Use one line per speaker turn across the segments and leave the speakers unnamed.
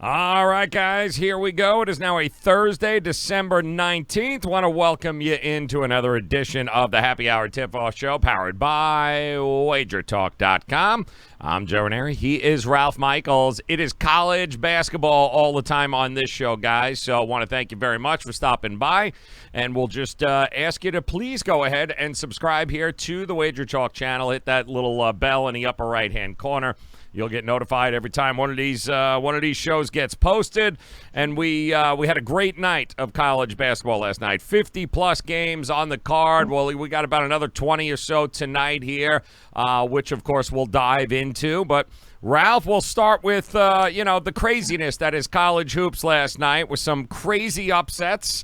All right, guys, here we go. It is now a Thursday, December 19th. Want to welcome you into another edition of the Happy Hour Tip-Off Show, powered by WagerTalk.com. I'm Joe Raineri. He is Ralph Michaels. It is college basketball all the time on this show, guys, so I want to thank you very much for stopping by, and we'll just ask you to please go ahead and subscribe here to the Wager Talk channel. Hit that little bell in the upper right-hand corner. You'll get notified every time one of these shows gets posted. And we had a great night of college basketball last night. 50-plus games on the card. Well, we got about another 20 or so tonight here, which, of course, we'll dive into. But, Ralph, we'll start with, the craziness that is college hoops last night with some crazy upsets,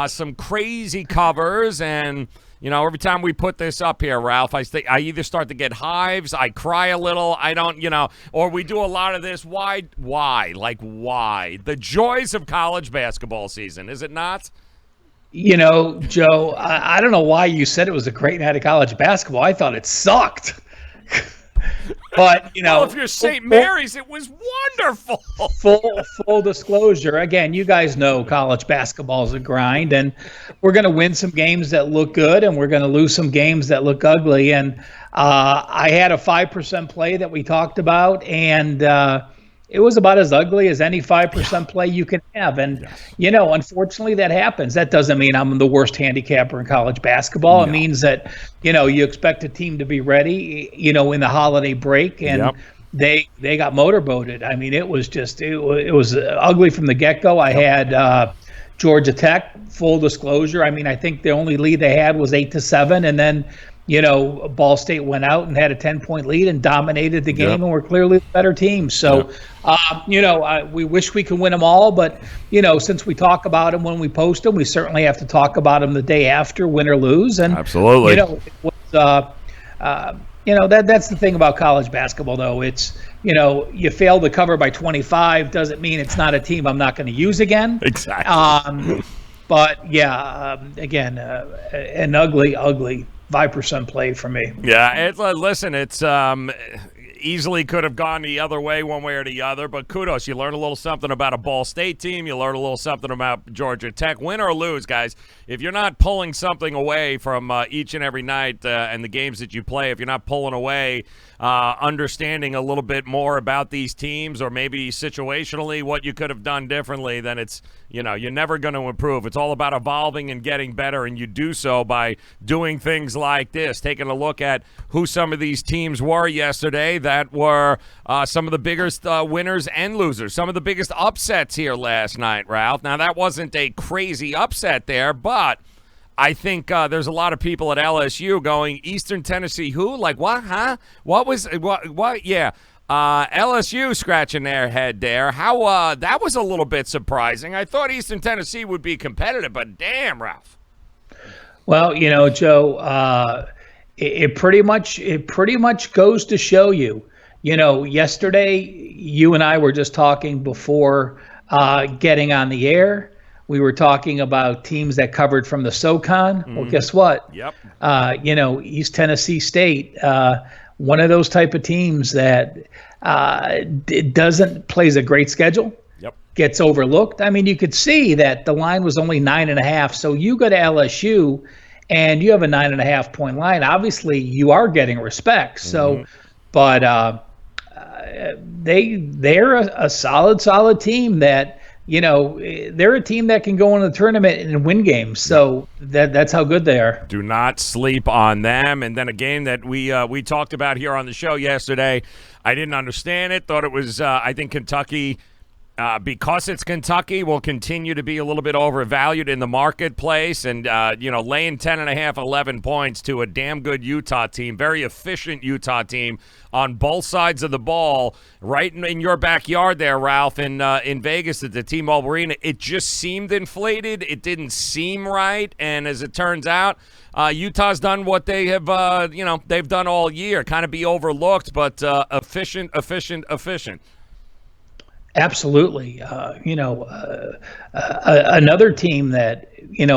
some crazy covers, and – every time we put this up here, Ralph, I either start to get hives, I cry a little, I don't, or we do a lot of this. Why? Like, why? The joys of college basketball season, is it not?
Joe, I don't know why you said it was a great night of college basketball. I thought it sucked. But,
well, if you're St. Mary's, it was wonderful.
Full disclosure. Again, you guys know college basketball is a grind, and we're going to win some games that look good, and we're going to lose some games that look ugly. And I had a 5% play that we talked about, and it was about as ugly as any 5% play you can have. And, unfortunately that happens. That doesn't mean I'm the worst handicapper in college basketball. No. It means that, you expect a team to be ready, in the holiday break, and they got motorboated. I mean, it was just, it was ugly from the get-go. I had Georgia Tech, full disclosure. I mean, I think the only lead they had was 8-7, and then Ball State went out and had a 10-point lead and dominated the game, and were clearly the better team. So, we wish we could win them all, but, since we talk about them when we post them, we certainly have to talk about them the day after, win or lose. And
absolutely,
it was, that's the thing about college basketball, though. It's, you fail to cover by 25 doesn't mean it's not a team I'm not going to use again.
Exactly.
But again, an ugly 5% play for me.
Yeah, listen, it's easily could have gone the other way, one way or the other, but kudos. You learn a little something about a Ball State team. You learn a little something about Georgia Tech. Win or lose, guys, if you're not pulling something away from each and every night and the games that you play, if you're not pulling away, understanding a little bit more about these teams, or maybe situationally what you could have done differently, then it's, you're never going to improve. It's all about evolving and getting better, and you do so by doing things like this, taking a look at who some of these teams were yesterday that were some of the biggest winners and losers, some of the biggest upsets here last night, Ralph. Now, that wasn't a crazy upset there, but I think there's a lot of people at LSU going, Eastern Tennessee who? Like, what, huh? What? Yeah. LSU scratching their head there. How that was a little bit surprising. I thought Eastern Tennessee would be competitive, but damn, Ralph.
Well, Joe, it pretty much goes to show you. Yesterday you and I were just talking before getting on the air. We were talking about teams that covered from the SoCon. Well, guess what?
Yep.
East Tennessee State, one of those type of teams that plays a great schedule.
Yep.
Gets overlooked. I mean, you could see that the line was only 9.5. So you go to LSU and you have a 9.5 point line. Obviously, you are getting respect. So, but they're a solid team that. They're a team that can go into the tournament and win games. So that's how good they are.
Do not sleep on them. And then a game that we talked about here on the show yesterday, I didn't understand it. Thought it was, I think Kentucky, because it's Kentucky, will continue to be a little bit overvalued in the marketplace. And, laying 10.5, 11 points to a damn good Utah team, very efficient Utah team on both sides of the ball, right in your backyard there, Ralph, in Vegas at the T-Mobile Arena. It just seemed inflated. It didn't seem right. And as it turns out, Utah's done what they have, they've done all year, kind of be overlooked, but efficient.
Absolutely. Another team that,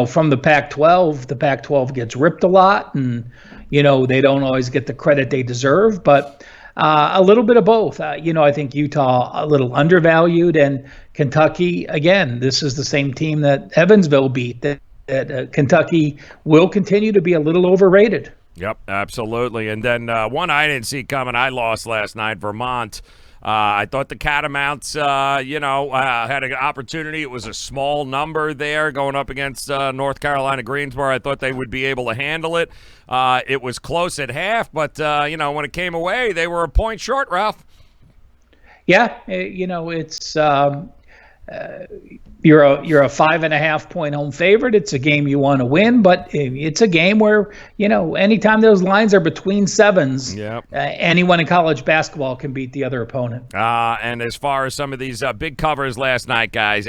from the Pac-12 gets ripped a lot, and, they don't always get the credit they deserve. But a little bit of both. I think Utah a little undervalued, and Kentucky, again, this is the same team that Evansville beat. That Kentucky will continue to be a little overrated.
Yep, absolutely. And then one I didn't see coming, I lost last night, Vermont. I thought the Catamounts, had an opportunity. It was a small number there going up against North Carolina Greensboro. I thought they would be able to handle it. It was close at half, but, when it came away, they were a point short, Ralph.
Yeah, it's you're a 5.5 point home favorite. It's a game you want to win, but it's a game where, anytime those lines are between sevens,
yep.
Anyone in college basketball can beat the other opponent.
And as far as some of these big covers last night, guys,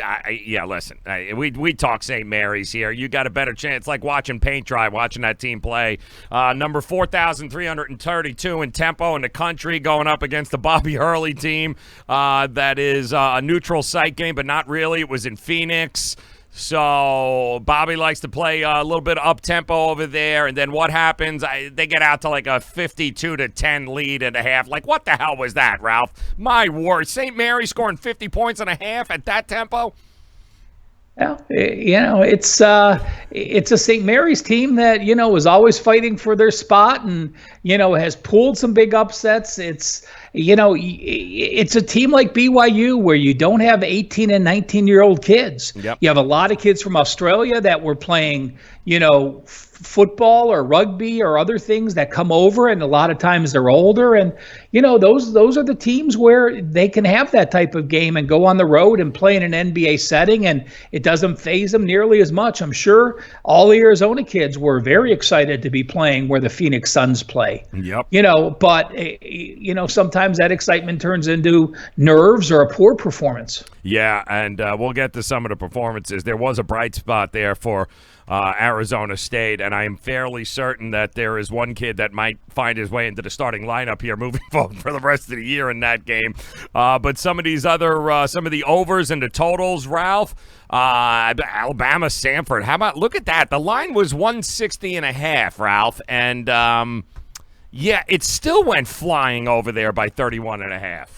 listen, we talk St. Mary's here. You got a better chance, like watching paint dry, watching that team play. Number 4,332 in tempo in the country, going up against the Bobby Hurley team. That is a neutral site game, but not really. It was in Phoenix. So Bobby likes to play a little bit up-tempo over there, and then what happens? They get out to like a 52-10 lead and a half. Like, what the hell was that, Ralph? My word. St. Mary scoring 50 points and a half at that tempo?
Well, it's a St. Mary's team that, is always fighting for their spot and, has pulled some big upsets. It's a team like BYU where you don't have 18 and 19-year-old kids.
Yep. You
have a lot of kids from Australia that were playing, football or rugby or other things that come over, and a lot of times they're older. And, those are the teams where they can have that type of game and go on the road and play in an NBA setting, and it doesn't faze them nearly as much. I'm sure all the Arizona kids were very excited to be playing where the Phoenix Suns play.
Yep.
But, sometimes that excitement turns into nerves or a poor performance.
Yeah, and we'll get to some of the performances. There was a bright spot there for Arizona State, and I am fairly certain that there is one kid that might find his way into the starting lineup here moving forward for the rest of the year in that game. But some of these other, some of the overs and the totals, Ralph, Alabama, Samford. How about, look at that. The line was 160.5, Ralph, and it still went flying over there by 31.5.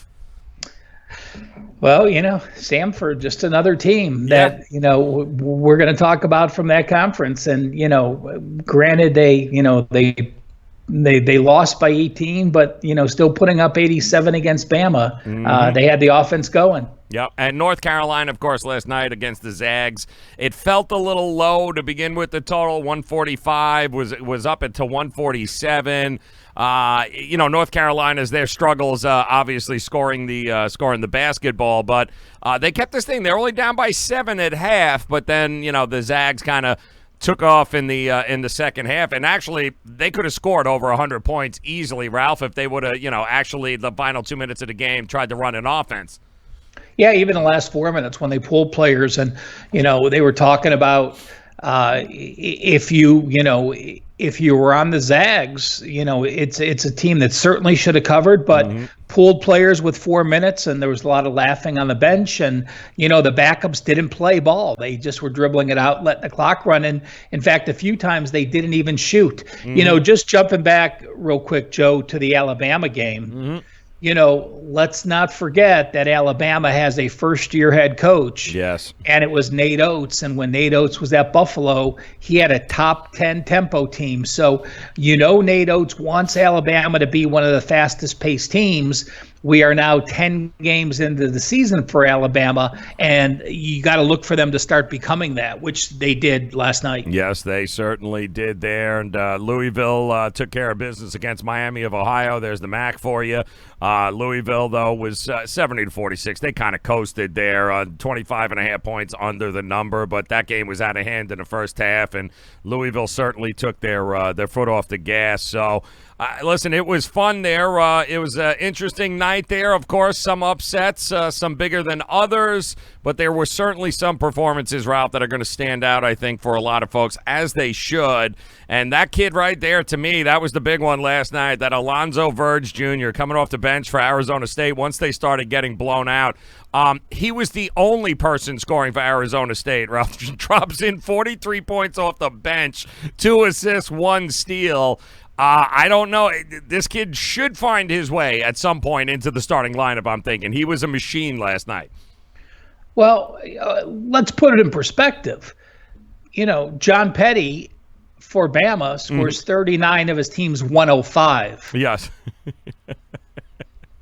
Well, Samford, just another team that, we're going to talk about from that conference. And, granted, they lost by 18, but, still putting up 87 against Bama. Mm-hmm. They had the offense going.
Yep, and North Carolina, of course, last night against the Zags. It felt a little low to begin with. The total 145 was up until 147. North Carolina's their struggles, obviously scoring the basketball, but they kept this thing. They're only down by 7 at half, but then the Zags kind of took off in the second half, and actually they could have scored over 100 points easily, Ralph, if they would have actually the final 2 minutes of the game tried to run an offense.
Yeah, even the last 4 minutes when they pulled players, and they were talking about if you were on the Zags, it's a team that certainly should have covered, but pulled players with 4 minutes, and there was a lot of laughing on the bench, and the backups didn't play ball. They just were dribbling it out, letting the clock run, and in fact, a few times they didn't even shoot. Just jumping back real quick, Joe, to the Alabama game. Let's not forget that Alabama has a first-year head coach.
Yes.
And it was Nate Oates. And when Nate Oates was at Buffalo, he had a top 10 tempo team. So, Nate Oates wants Alabama to be one of the fastest-paced teams. We are now 10 games into the season for Alabama, and you got to look for them to start becoming that, which they did last night.
Yes, they certainly did there. And Louisville took care of business against Miami of Ohio. There's the MAC for you. Louisville, though, was 70-46. They kind of coasted there, 25.5 points under the number, but that game was out of hand in the first half, and Louisville certainly took their foot off the gas. So, listen, it was fun there. It was an interesting night there. Of course, some upsets, some bigger than others, but there were certainly some performances, Ralph, that are going to stand out, I think, for a lot of folks, as they should. And that kid right there, to me, that was the big one last night, that Alonzo Verge Jr. coming off the bench for Arizona State once they started getting blown out. He was the only person scoring for Arizona State. Ralph drops in 43 points off the bench, 2 assists, 1 steal. I don't know. This kid should find his way at some point into the starting lineup, I'm thinking. He was a machine last night.
Well, let's put it in perspective. John Petty for Bama scores 39 of his team's 105.
Yes.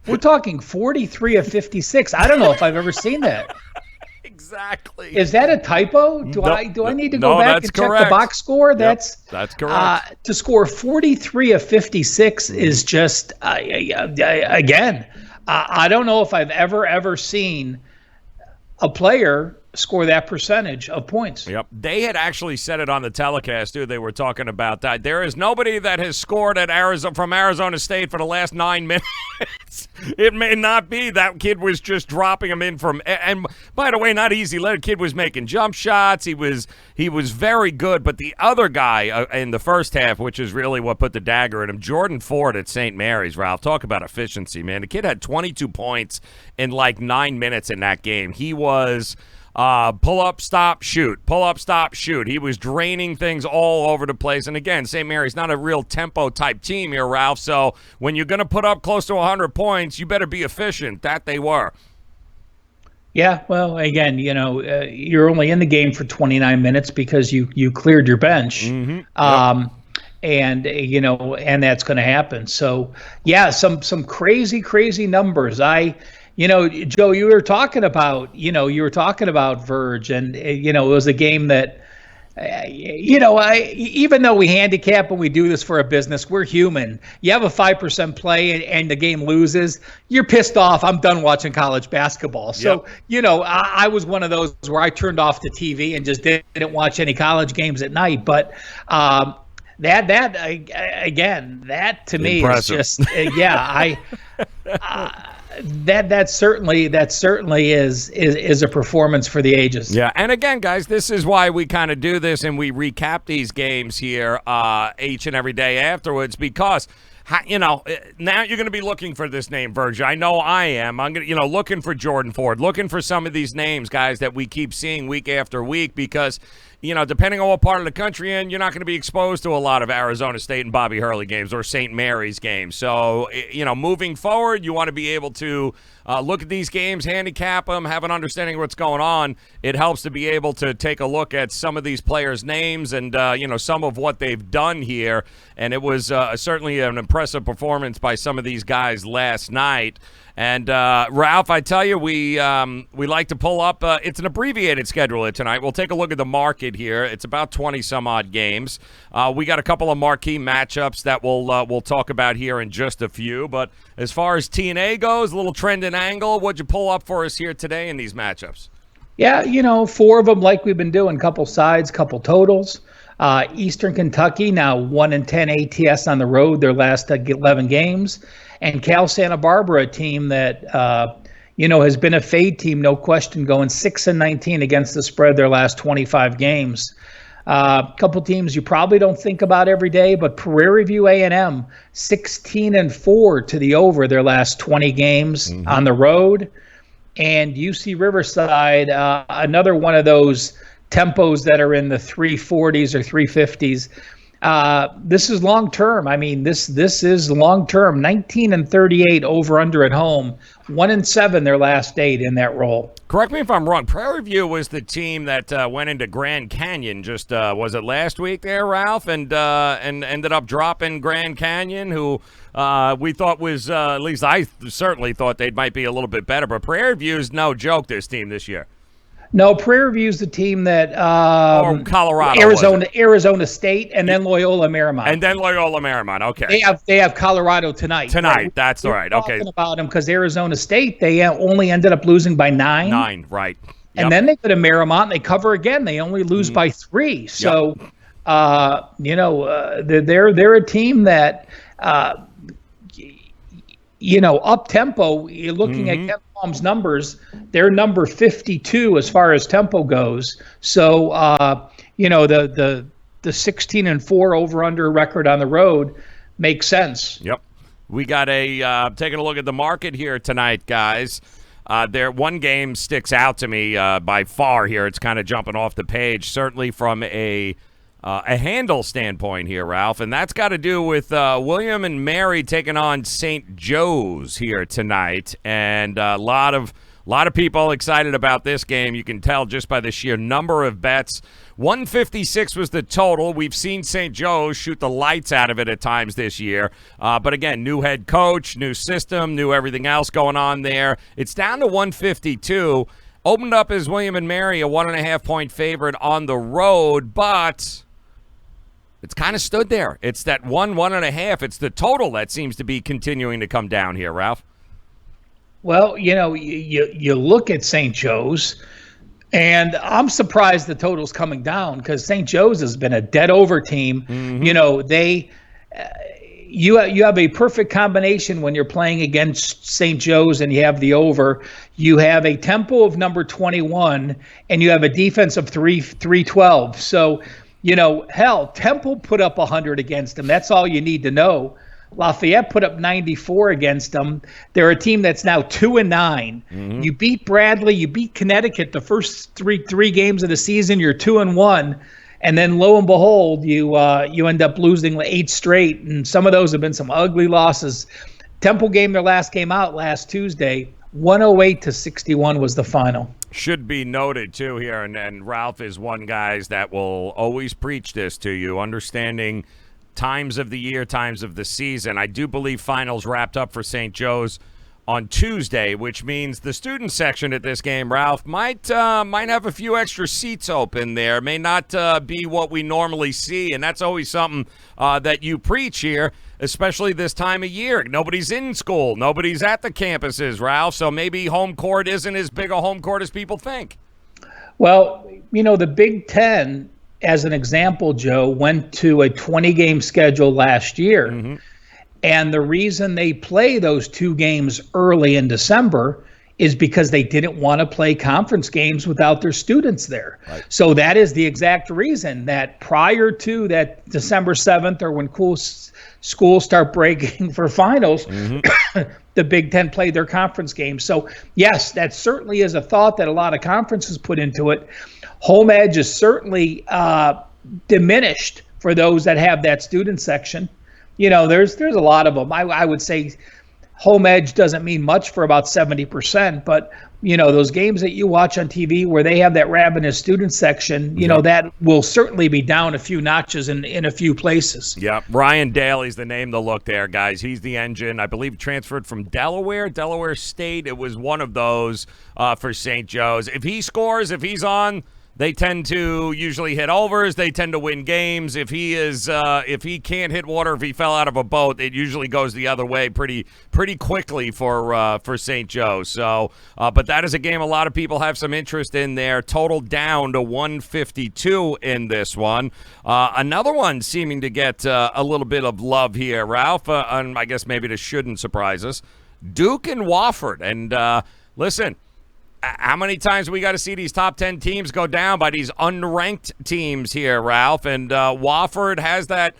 We're talking 43 of 56. I don't know if I've ever seen that.
Exactly.
Is that a typo? Do I need to go back and check the box score?
That's correct.
To score 43 of 56 is just again. I don't know if I've ever seen a player score that percentage of points.
Yep. They had actually said it on the telecast, too. They were talking about that. There is nobody that has scored from Arizona State for the last 9 minutes. It may not be. That kid was just dropping them in from – and by the way, not easy. The kid was making jump shots. He was very good. But the other guy in the first half, which is really what put the dagger in him, Jordan Ford at St. Mary's, Ralph, talk about efficiency, man. The kid had 22 points in like 9 minutes in that game. He was – pull up, stop, shoot. Pull up, stop, shoot. He was draining things all over the place. And again, St. Mary's not a real tempo type team here, Ralph. So when you're going to put up close to 100 points, you better be efficient. That they were.
Yeah, well, again, you're only in the game for 29 minutes because you cleared your bench.
Mm-hmm.
And and that's going to happen. So yeah, some crazy numbers. Joe, you were talking about Verge, and it was a game that, even though we handicap and we do this for a business, we're human. You have a 5% play and the game loses, you're pissed off. I'm done watching college basketball. So, I was one of those where I turned off the TV and just didn't watch any college games at night. But that to me
impressive.
Is just That certainly is a performance for the ages.
Yeah, and again, guys, this is why we kind of do this and we recap these games here each and every day afterwards, because now you're going to be looking for this name, Virgil. I know I am. I'm going to, looking for Jordan Ford, looking for some of these names, guys, that we keep seeing week after week, because depending on what part of the country you're not going to be exposed to a lot of Arizona State and Bobby Hurley games or St. Mary's games. So, moving forward, you want to be able to look at these games, handicap them, have an understanding of what's going on. It helps to be able to take a look at some of these players' names and, some of what they've done here. And it was certainly an impressive performance by some of these guys last night. And, Ralph, I tell you, we like to pull up. It's an abbreviated schedule tonight. We'll take a look at the market here. It's about 20-some-odd games. We got a couple of marquee matchups that we'll talk about here in just a few. But as far as T&A goes, a little trend and angle, what'd you pull up for us here today in these matchups?
Yeah, 4 of them like we've been doing, couple sides, couple totals. Eastern Kentucky now 1-10 ATS on the road their last 11 games. And Cal Santa Barbara, a team that has been a fade team, no question, going 6-19 against the spread their last 25 games. A couple teams you probably don't think about every day, but Prairie View A&M 16-4 to the over their last 20 games on the road, and UC Riverside, another one of those tempos that are in the 340s or 350s. This is long term. I mean, this is long term. 19-38 over under at home. 1-7 their last 8 in that role.
Correct me if I'm wrong. Prairie View was the team that went into Grand Canyon. Just was it last week there, Ralph, and ended up dropping Grand Canyon, who we thought was at least I certainly thought they might be a little bit better. But Prairie View's no joke. This team this year.
No, Prairie View's the team that
Colorado,
Arizona State, and then Loyola Marymount.
And then Loyola Marymount. Okay.
They have Colorado tonight.
Tonight, that's right. Okay.
Talking about them because Arizona State they only ended up losing by 9.
9, right. Yep.
And then they go to Marymount and they cover again. They only lose by 3. So, they're a team that. Up tempo, you're looking at Ken Palm's numbers, they're number 52 as far as tempo goes. So, the 16-4 over-under record on the road makes sense.
Yep. We got taking a look at the market here tonight, guys. One game sticks out to me by far here. It's kind of jumping off the page, certainly from a a handle standpoint here, Ralph, and that's got to do with William and Mary taking on St. Joe's here tonight, and a lot of people excited about this game. You can tell just by the sheer number of bets. 156 was the total. We've seen St. Joe's shoot the lights out of it at times this year. But again, new head coach, new system, new everything else going on there. It's down to 152. Opened up as William and Mary, a 1.5-point favorite on the road, but it's kind of stood there. It's that 1.5. It's the total that seems to be continuing to come down here, Ralph.
Well, you look at St. Joe's, and I'm surprised the total's coming down because St. Joe's has been a dead over team. Mm-hmm. You have a perfect combination when you're playing against St. Joe's and you have the over. You have a tempo of number 21 and you have a defense of 312. So, Temple put up 100 against them. That's all you need to know. Lafayette put up 94 against them. They're a team that's now 2-9. Mm-hmm. You beat Bradley, you beat Connecticut the first three games of the season. You're 2-1, and then lo and behold, you end up losing 8 straight, and some of those have been some ugly losses. Temple game their last game out last Tuesday. 108-61 was the final.
Should be noted, too, here, and Ralph is one guys that will always preach this to you, understanding times of the year, times of the season. I do believe finals wrapped up for St. Joe's on Tuesday, which means the student section at this game, Ralph, might have a few extra seats open there. May not be what we normally see, and that's always something that you preach here, especially this time of year. Nobody's in school. Nobody's at the campuses, Ralph, so maybe home court isn't as big a home court as people think.
Well, the Big Ten, as an example, Joe, went to a 20-game schedule last year. Mm-hmm. And the reason they play those 2 games early in December is because they didn't want to play conference games without their students there. Right. So that is the exact reason that prior to that December 7th or when schools start breaking for finals, mm-hmm. the Big Ten played their conference games. So, yes, that certainly is a thought that a lot of conferences put into it. Home edge is certainly diminished for those that have that student section. There's a lot of them. I would say home edge doesn't mean much for about 70%, but those games that you watch on TV where they have that ravenous student section, that will certainly be down a few notches in a few places.
Yeah, Ryan Daly's the name to look there, guys. He's the engine. I believe transferred from Delaware State. It was one of those for St. Joe's. If he scores, if he's on, they tend to usually hit overs. They tend to win games. If he can't hit water, if he fell out of a boat, it usually goes the other way pretty quickly for St. Joe. So, but that is a game a lot of people have some interest in there. Total down to 152 in this one. Another one seeming to get a little bit of love here, Ralph. And I guess maybe this shouldn't surprise us. Duke and Wofford. And listen. How many times we got to see these top 10 teams go down by these unranked teams here, Ralph? And Wofford has that.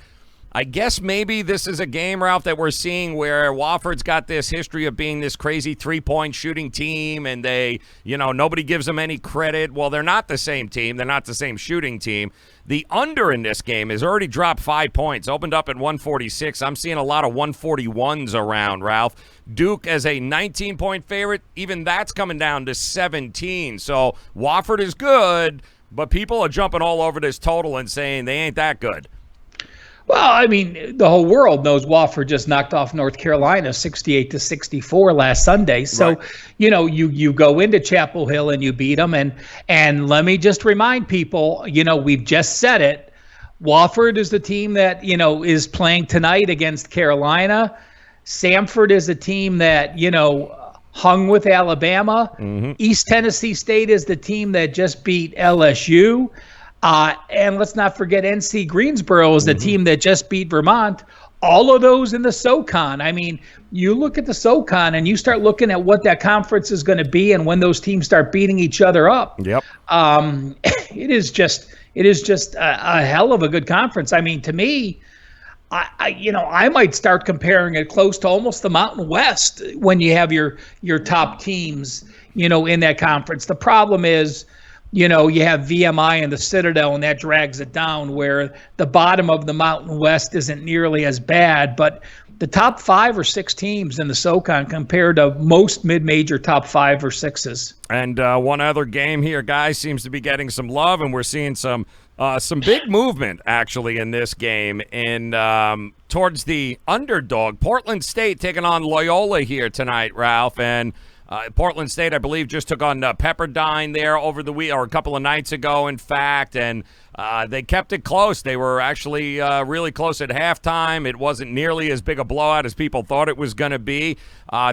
I guess maybe this is a game, Ralph, that we're seeing where Wofford's got this history of being this crazy 3-point shooting team, and nobody gives them any credit. Well, they're not the same team. They're not the same shooting team. The under in this game has already dropped 5 points, opened up at 146. I'm seeing a lot of 141s around, Ralph. Duke as a 19-point favorite, even that's coming down to 17. So Wofford is good, but people are jumping all over this total and saying they ain't that good.
Well, I mean, the whole world knows Wofford just knocked off North Carolina 68-64 last Sunday. So, right. You go into Chapel Hill and you beat them. And let me just remind people, we've just said it. Wofford is the team that, is playing tonight against Carolina. Samford is a team that, hung with Alabama. Mm-hmm. East Tennessee State is the team that just beat LSU. And let's not forget NC Greensboro is the team that just beat Vermont. All of those in the SoCon. I mean, you look at the SoCon and you start looking at what that conference is going to be and when those teams start beating each other up.
Yep.
It is just a hell of a good conference. I mean, to me, I might start comparing it close to almost the Mountain West when you have your top teams, in that conference. The problem is, you have VMI and the Citadel, and that drags it down, where the bottom of the Mountain West isn't nearly as bad. But the top 5 or 6 teams in the SoCon compared to most mid-major top 5 or 6s.
And one other game here, guys, seems to be getting some love, and we're seeing some big movement, actually, in this game. And towards the underdog, Portland State taking on Loyola here tonight, Ralph. And Portland State, I believe, just took on Pepperdine there over the week, or a couple of nights ago, in fact, and they kept it close. They were actually really close at halftime. It wasn't nearly as big a blowout as people thought it was going to be.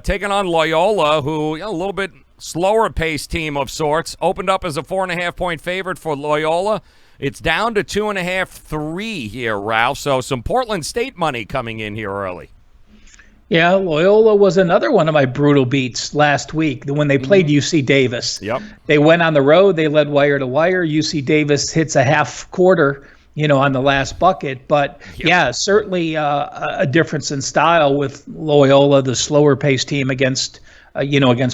Taking on Loyola, who a little bit slower paced team of sorts, opened up as a 4.5-point favorite for Loyola. It's down to 2.5, 3 here, Ralph. So some Portland State money coming in here early.
Yeah, Loyola was another one of my brutal beats last week when they played UC Davis.
Yep.
They went on the road. They led wire to wire. UC Davis hits a half quarter, on the last bucket. But, yeah, certainly a difference in style with Loyola, the slower-paced team against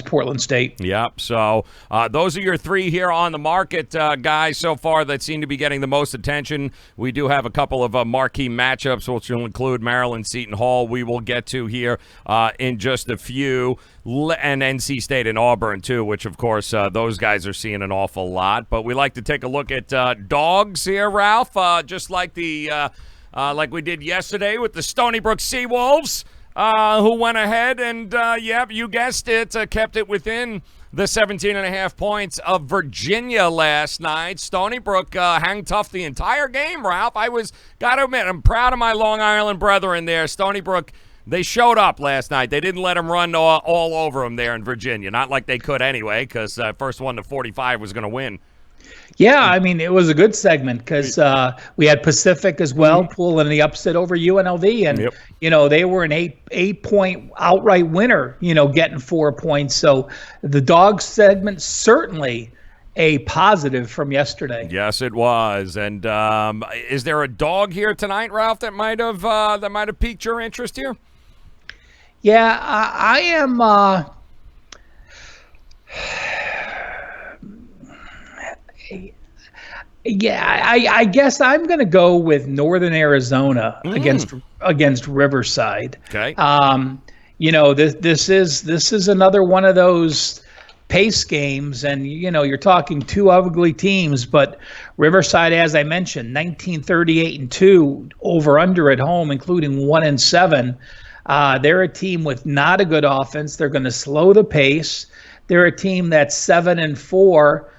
Portland State.
Yep. So those are your 3 here on the market, guys, so far that seem to be getting the most attention. We do have a couple of marquee matchups, which will include Maryland, Seton Hall. We will get to here in just a few. And NC State and Auburn, too, which, of course, those guys are seeing an awful lot. But we like to take a look at dogs here, Ralph, just like like we did yesterday with the Stony Brook Seawolves. Who went ahead and, you guessed it, kept it within the 17.5 points of Virginia last night. Stony Brook hang tough the entire game, Ralph. Got to admit, I'm proud of my Long Island brethren there. Stony Brook, they showed up last night. They didn't let them run all over them there in Virginia. Not like they could anyway, because first one to 45 was going to win.
Yeah, I mean, it was a good segment because we had Pacific as well pulling the upset over UNLV. And, they were an 8-point outright winner, getting 4 points. So the dog segment, certainly a positive from yesterday.
Yes, it was. And is there a dog here tonight, Ralph, that might have piqued your interest here?
Yeah, I am... Yeah, I guess I'm going to go with Northern Arizona against Riverside.
Okay.
This is another one of those pace games, and you're talking 2 ugly teams, but Riverside, as I mentioned, 1938-2 over under at home, including 1-7. They're a team with not a good offense. They're going to slow the pace. They're a team that's 7-4.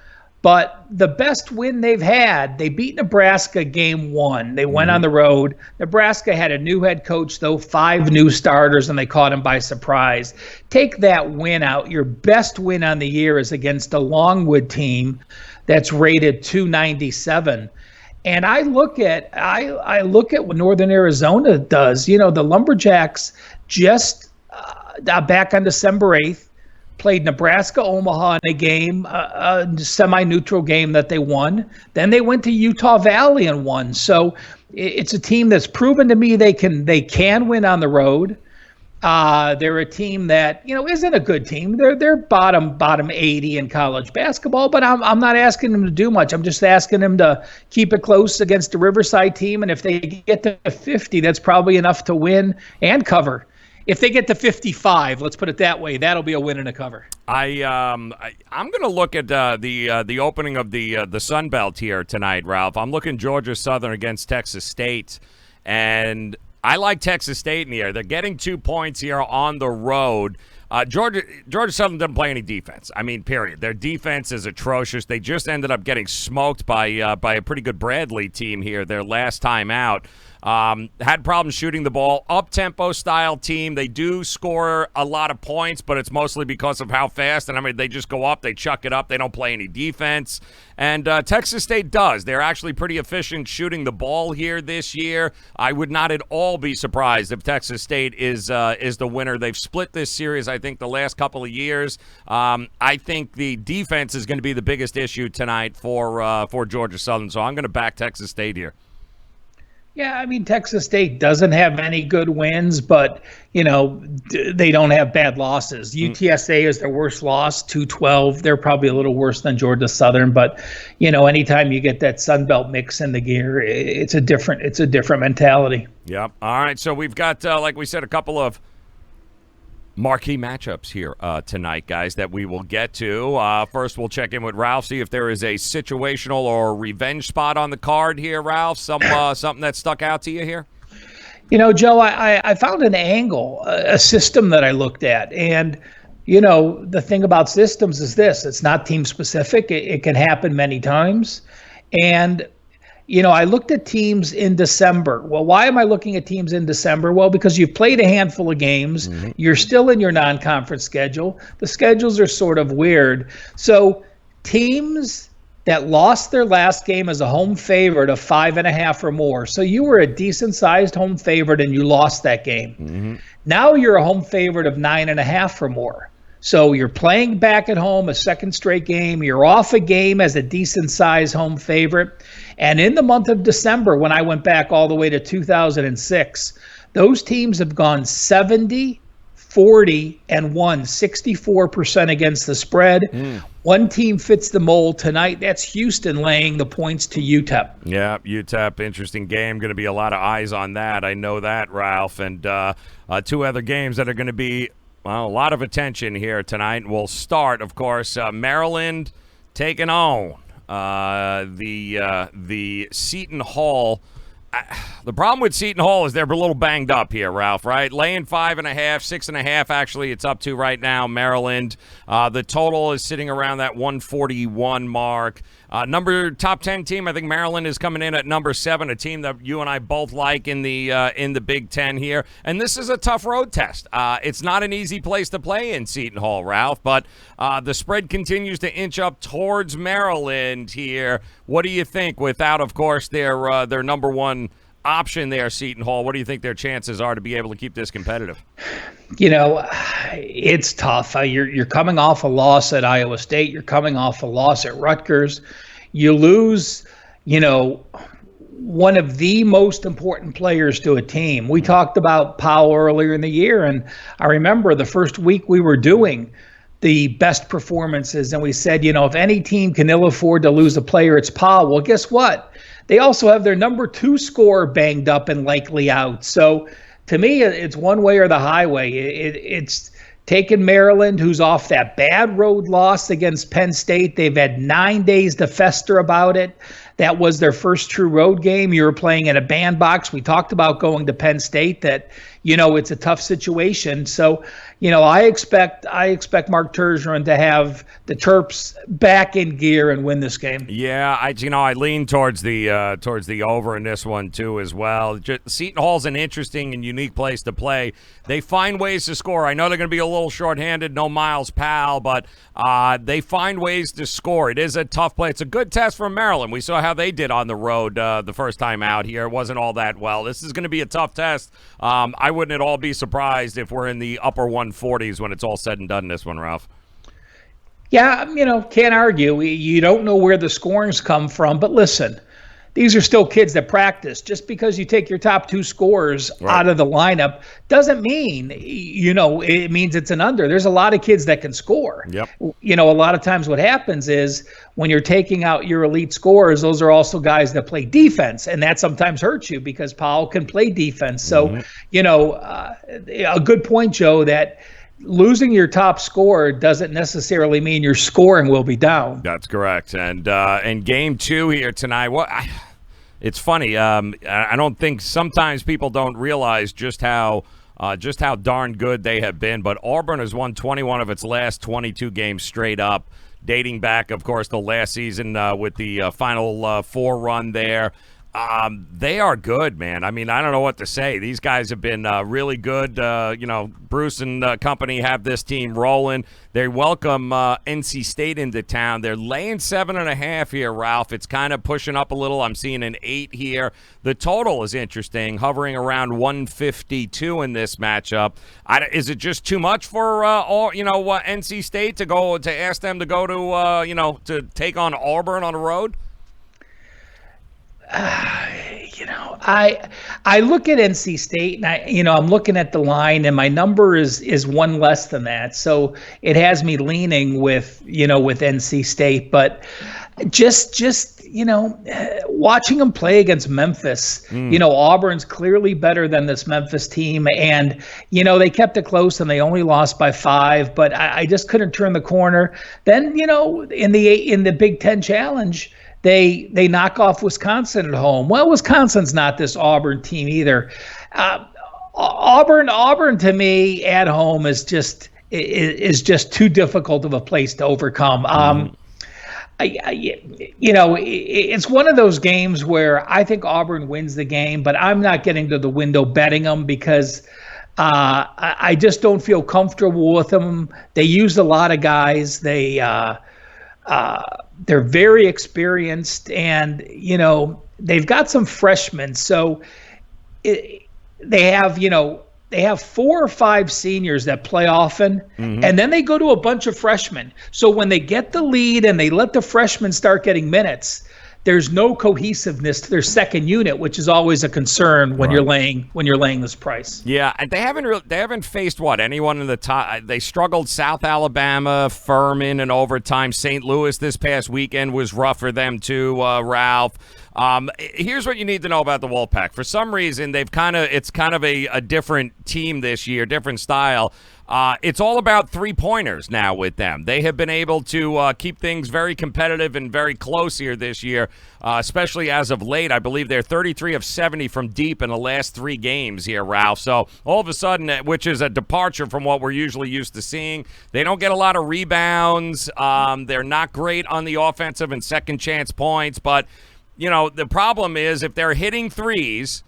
But the best win they've had, they beat Nebraska game 1. They went on the road. Nebraska had a new head coach, though, 5 new starters, and they caught him by surprise. Take that win out. Your best win on the year is against a Longwood team that's rated 297. And I look at what Northern Arizona does. The Lumberjacks just back on December 8th. Played Nebraska-Omaha in a game, a semi-neutral game that they won. Then they went to Utah Valley and won. So it's a team that's proven to me they can win on the road. They're a team that isn't a good team. They're bottom 80 in college basketball, but I'm not asking them to do much. I'm just asking them to keep it close against the Riverside team, and if they get to 50, that's probably enough to win and cover. If they get to 55, let's put it that way, that'll be a win and a cover.
I'm going to look at the opening of the Sun Belt here tonight, Ralph. I'm looking Georgia Southern against Texas State, and I like Texas State in here. They're getting 2 points here on the road. Georgia Southern doesn't play any defense. I mean, period. Their defense is atrocious. They just ended up getting smoked by a pretty good Bradley team here their last time out. Had problems shooting the ball. Up-tempo style team. They do score a lot of points, but it's mostly because of how fast. And, I mean, they just go up. They chuck it up. They don't play any defense. And Texas State does. They're actually pretty efficient shooting the ball here this year. I would not at all be surprised if Texas State is the winner. They've split this series, I think, the last couple of years. I think the defense is going to be the biggest issue tonight for Georgia Southern. So I'm going to back Texas State here.
Yeah, I mean, Texas State doesn't have any good wins, but, they don't have bad losses. UTSA is their worst loss, 2-12. They're probably a little worse than Georgia Southern, but, anytime you get that Sun Belt mix in the gear, it's a different mentality.
Yep. All right, so we've got, like we said, a couple of marquee matchups here tonight, guys, that we will get to. First, we'll check in with Ralph, see if there is a situational or revenge spot on the card here, Ralph. Something that stuck out to you here?
Joe, I found an angle, a system that I looked at. And, the thing about systems is this. It's not team specific. It can happen many times. And I looked at teams in December. Well, why am I looking at teams in December? Well, because you've played a handful of games. Mm-hmm. You're still in your non-conference schedule. The schedules are sort of weird. So teams that lost their last game as a home favorite of 5.5 or more. So you were a decent-sized home favorite and you lost that game. Mm-hmm. Now you're a home favorite of 9.5 or more. So you're playing back at home a second straight game. You're off a game as a decent-sized home favorite. And in the month of December, when I went back all the way to 2006, those teams have gone 70, 40, and 64% against the spread. One team fits the mold tonight. That's Houston laying the points to UTEP.
Yeah, UTEP, interesting game. Going to be a lot of eyes on that. I know that, Ralph. And two other games that are going to be a lot of attention here tonight. And we'll start, of course, Maryland taking on the Seton Hall. The problem with Seton Hall is they're a little banged up here, Ralph, right? Laying 5.5, 6.5, actually, it's up to right now, Maryland. The total is sitting around that 141 mark. Top 10 team, I think Maryland is coming in at number 7, a team that you and I both like in the Big Ten here. And this is a tough road test. It's not an easy place to play in Seton Hall, Ralph, but the spread continues to inch up towards Maryland here. What do you think without, of course, their number one option there, Seton Hall? What do you think their chances are to be able to keep this competitive?
It's tough. You're coming off a loss at Iowa State. You're coming off a loss at Rutgers. You lose, one of the most important players to a team. We talked about Powell earlier in the year, and I remember the first week we were doing the best performances, and we said, if any team can ill afford to lose a player, it's Powell. Well, guess what? They also have their number 2 scorer banged up and likely out. So to me, it's one way or the highway. It's taken Maryland, who's off that bad road loss against Penn State. They've had 9 days to fester about it. That was their first true road game. You were playing in a bandbox. We talked about going to Penn State, that, it's a tough situation. So, I expect Mark Turgeon to have the Terps back in gear and win this game.
Yeah, I lean towards the over in this one too as well. Seton Hall's an interesting and unique place to play. They find ways to score. I know they're going to be a little shorthanded, no Miles Powell, but they find ways to score. It is a tough play. It's a good test for Maryland. We saw how they did on the road the first time out here. It wasn't all that well. This is going to be a tough test. I wouldn't at all be surprised if we're in the upper 140s when it's all said and done in this one, Ralph.
Yeah, can't argue. You don't know where the scorings come from, but listen, these are still kids that practice. Just because you take your top 2 scorers out of the lineup doesn't mean, it means it's an under. There's a lot of kids that can score.
Yep.
A lot of times what happens is when you're taking out your elite scorers, those are also guys that play defense, and that sometimes hurts you because Powell can play defense. So, a good point, Joe, that losing your top scorer doesn't necessarily mean your scoring will be down.
That's correct. And game 2 here tonight, it's funny. I don't think sometimes people don't realize just how darn good they have been. But Auburn has won 21 of its last 22 games straight up, dating back, of course, to last season with the Final Four run there. They are good, man. I mean, I don't know what to say. These guys have been really good. Bruce and company have this team rolling. They welcome NC State into town. They're laying 7.5 here, Ralph. It's kind of pushing up a little. I'm seeing an 8 here. The total is interesting, hovering around 152 in this matchup. Is it just too much for NC State to ask them to go to to take on Auburn on the road?
I look at NC State and I'm looking at the line and my number is one less than that. So it has me leaning with NC State, but just watching them play against Memphis, Auburn's clearly better than this Memphis team. And, they kept it close and they only lost by 5, but I just couldn't turn the corner. Then, in the Big Ten Challenge, they knock off Wisconsin at home. Well, Wisconsin's not this Auburn team either. Auburn to me at home is just too difficult of a place to overcome. It's one of those games where I think Auburn wins the game, but I'm not getting to the window betting them because I just don't feel comfortable with them. They use a lot of guys. They're very experienced, and they've got some freshmen. So they have 4 or 5 seniors that play often, and then they go to a bunch of freshmen. So when they get the lead and they let the freshmen start getting minutes, there's no cohesiveness to their second unit, which is always a concern when you're laying this price.
Yeah, and they haven't faced anyone in the top. They struggled South Alabama, Furman in overtime. St. Louis this past weekend was rough for them too. Ralph. Here's what you need to know about the Wolfpack. For some reason, it's kind of a different team this year, different style. It's all about three-pointers now with them. They have been able to keep things very competitive and very close here this year, especially as of late. I believe they're 33 of 70 from deep in the last 3 games here, Ralph. So all of a sudden, which is a departure from what we're usually used to seeing, they don't get a lot of rebounds. They're not great on the offensive and second chance points. But, the problem is if they're hitting threes,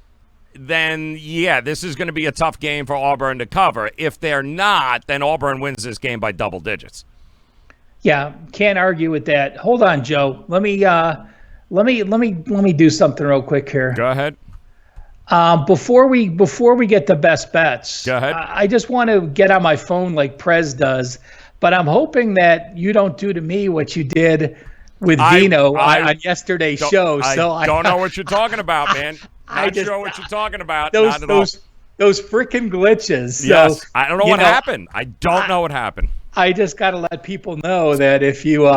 then, this is going to be a tough game for Auburn to cover. If they're not, then Auburn wins this game by double digits.
Yeah, can't argue with that. Hold on, Joe. Let me do something real quick here.
Go ahead.
Before we get to best bets,
go ahead.
I just want to get on my phone like Prez does, but I'm hoping that you don't do to me what you did with Vino on yesterday's show.
I don't know what you're talking about, man. Not sure what you're talking about.
Those freaking glitches.
Yes,
so,
I don't know what happened. I don't know what happened.
I just got to let people know that if you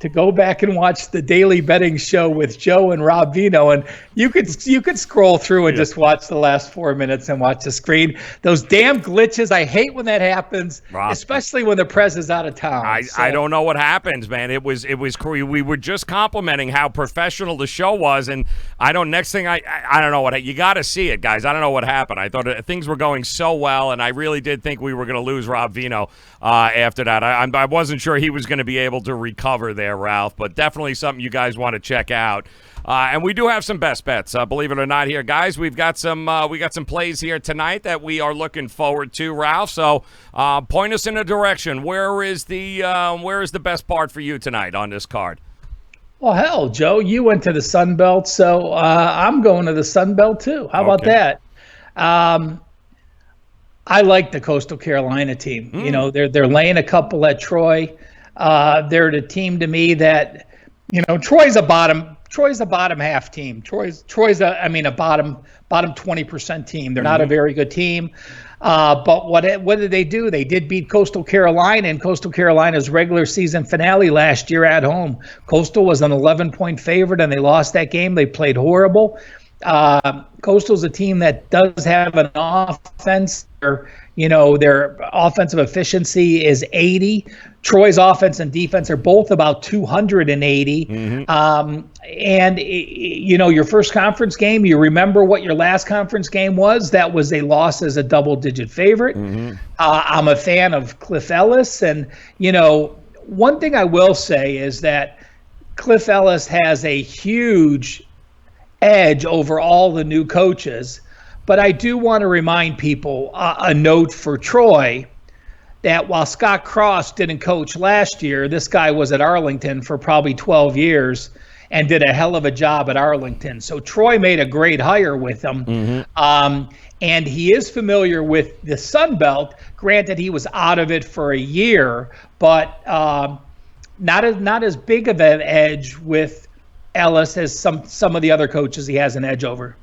to go back and watch the daily betting show with Joe and Rob Vino, and you could scroll through and just watch the last 4 minutes and watch the screen. Those damn glitches, I hate when that happens, Rob, especially when the press is out of town.
I don't know what happens, man. It was we were just complimenting how professional the show was, and I don't know what you got to see it, guys. I don't know what happened. I thought things were going so well, and I really did think we were going to lose Rob Vino after that. I wasn't sure he was going to be able to recover there, Ralph, but definitely something you guys want to check out. And we do have some best bets, believe it or not, here, guys. We've got some plays here tonight that we are looking forward to, Ralph. So point us in a direction. Where is the best part for you tonight on this card?
Well, hell, Joe, you went to the Sun Belt, so I'm going to the Sun Belt too. How about that? I like the Coastal Carolina team. They're laying a couple at Troy. They're the team to me that, Troy's a bottom half team. Troy's a bottom 20% team. They're not a very good team. But what did they do? They did beat Coastal Carolina in Coastal Carolina's regular season finale last year at home. Coastal was an 11-point favorite, and they lost that game. They played horrible. Coastal's a team that does have an offense. Their offensive efficiency is 80. Troy's offense and defense are both about 280. And your first conference game, you remember what your last conference game was? That was a loss as a double-digit favorite. I'm a fan of Cliff Ellis, and one thing I will say is that Cliff Ellis has a huge edge over all the new coaches. But I do want to remind people a note for Troy that while Scott Cross didn't coach last year, this guy was at Arlington for probably 12 years and did a hell of a job at Arlington. So Troy made a great hire with him. And he is familiar with the Sun Belt. Granted, he was out of it for a year, but not as big of an edge with Ellis has some of the other coaches he has an edge over.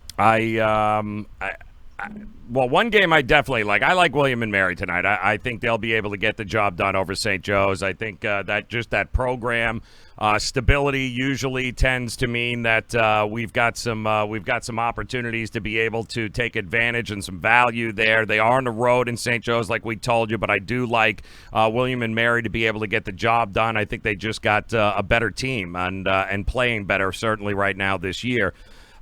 Well, one game I definitely like. I like William and Mary tonight. I think they'll be able to get the job done over St. Joe's. I think that program stability usually tends to mean that we've got some opportunities to be able to take advantage and some value there. They are on the road in St. Joe's, like we told you, but I do like William and Mary to be able to get the job done. I think they just got a better team and playing better certainly right now this year.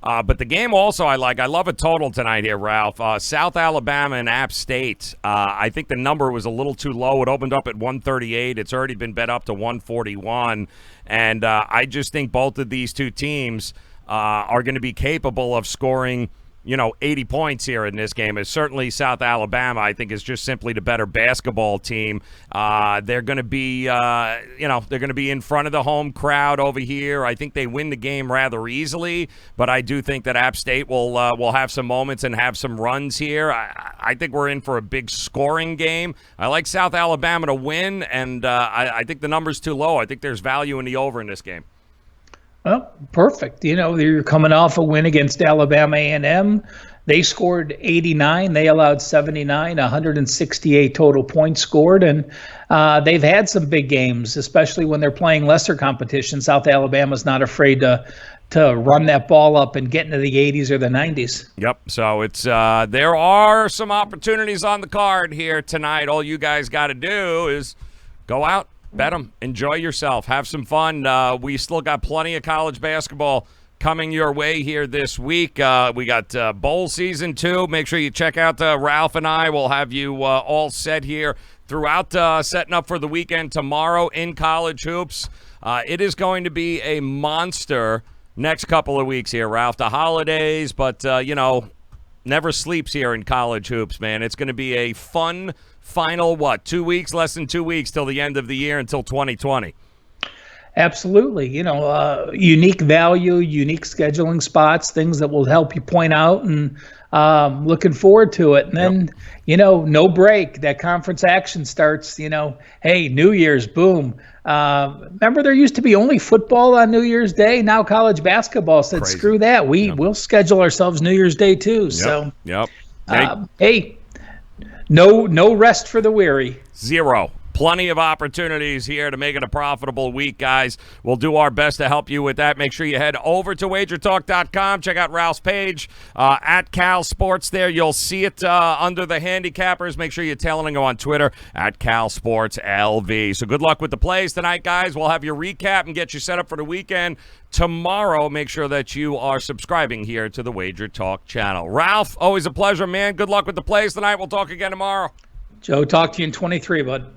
But the game also I like. I love a total tonight here, Ralph. South Alabama and App State. I think the number was a little too low. It opened up at 138. It's already been bet up to 141. And I just think both of these two teams are going to be capable of scoring 80 points here in this game. Is certainly South Alabama, I think, is just simply the better basketball team. They're going to be, they're going to be in front of the home crowd over here. I think they win the game rather easily, but I do think that App State will have some moments and have some runs here. I think we're in for a big scoring game. I like South Alabama to win, and I think the number's too low. I think there's value in the over in this game.
Well, perfect. You're coming off a win against Alabama A&M. They scored 89. They allowed 79, 168 total points scored. And they've had some big games, especially when they're playing lesser competition. South Alabama's not afraid to run that ball up and get into the 80s or the 90s.
Yep. So it's there are some opportunities on the card here tonight. All you guys got to do is go out, bet them, enjoy yourself, have some fun. We still got plenty of college basketball coming your way here this week. We got bowl season 2. Make sure you check out Ralph and I. We'll have you all set here throughout setting up for the weekend tomorrow in college hoops. It is going to be a monster next couple of weeks here, Ralph. The holidays, but, never sleeps here in college hoops, man. It's going to be a fun final, 2 weeks, less than 2 weeks till the end of the year, until 2020.
Absolutely. Unique value, unique scheduling spots, things that will help you point out, and looking forward to it. And then, no break. That conference action starts, hey, New Year's, boom. Remember there used to be only football on New Year's Day? Now college basketball said,
Crazy.
Screw that. We'll schedule ourselves New Year's Day too. So, hey, no rest for the weary.
Zero. Plenty of opportunities here to make it a profitable week, guys. We'll do our best to help you with that. Make sure you head over to wagertalk.com. Check out Ralph's page at Cal Sports there. You'll see it under the handicappers. Make sure you're telling him on Twitter at Cal Sports LV. So good luck with the plays tonight, guys. We'll have your recap and get you set up for the weekend tomorrow. Make sure that you are subscribing here to the Wager Talk channel. Ralph, always a pleasure, man. Good luck with the plays tonight. We'll talk again tomorrow.
Joe, talk to you in 23, bud.